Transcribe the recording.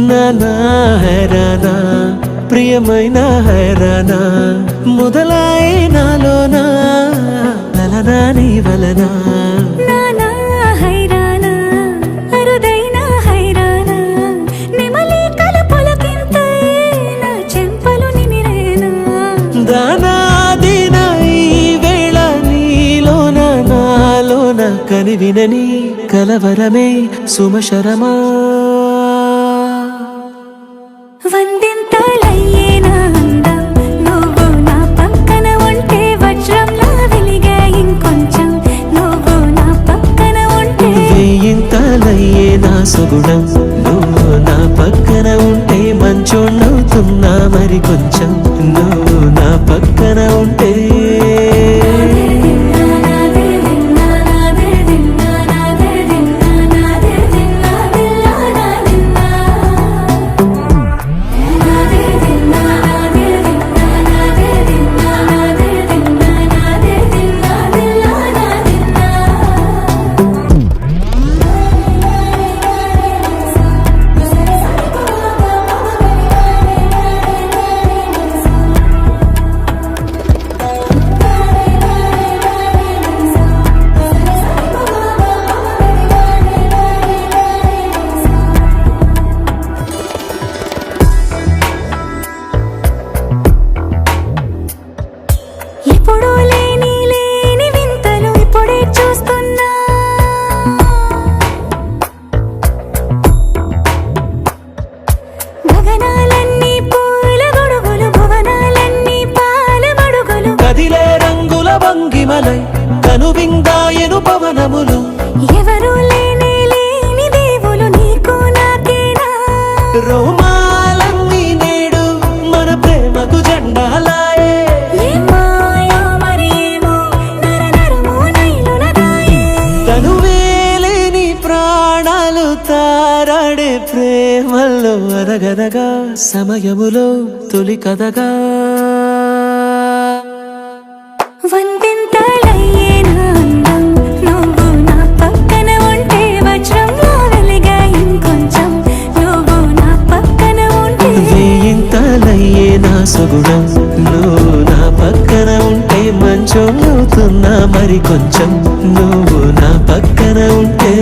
నానా హైరానా ప్రియమైన హైరానా మొదలాయి నాలోనా లలనా నీ వలనా నానా హైరానా అరుదైన హైరానా నిమలి కలపులకింతై నా చెంపలు నిమిరేనా దానాదిన ఈ వేళ నీలోన నాలోన కనివినని కలవరమే సుమశరమా వందింతలయ్యేనా అందం నువ్వు నా పక్కన ఉంటే వజ్రంలా వెలిగే ఇంకొంచెం నువ్వు నా పక్కన ఉంటే వేయింతలయ్యే నా సుగుణం నువ్వు నా పక్కన ఉంటే మంచోణ్ణవుతున్నా మరి కొంచెం నువ్వు నా పక్కన ఉంటే ఎప్పుడూ లేని వింతలు ఇప్పుడే చూస్తున్నా గగనాలన్నీ పూల గొడుగులు భువనాలన్నీ పాల మడుగులు కదిలే రంగుల భంగిమలై కనువిందాయను పవనములు ఎవరూ లేని దేవులు నీకు నాకేనా రోమాలన్నీ నేడు మన ప్రేమకు జెండాలాయే ఏమాయో మరేమో నరనరమో నైలునదాయే తనువేలేని ప్రాణాలు తారాడే ప్రేమల్లో అరగదగా సమయములో తొలి కథగా వందింతలయ్యేనా అందం నువ్వు నా పక్కన ఉంటే వజ్రంలా వెలిగే ఇంకొంచెం నువ్వు నా పక్కన ఉంటే వేయింతలయ్యే నా సుగుణం నువ్వు నా పక్కన ఉంటే మంచోణ్ణవుతున్నా మరి కొంచెం నువ్వు నా పక్కన ఉంటే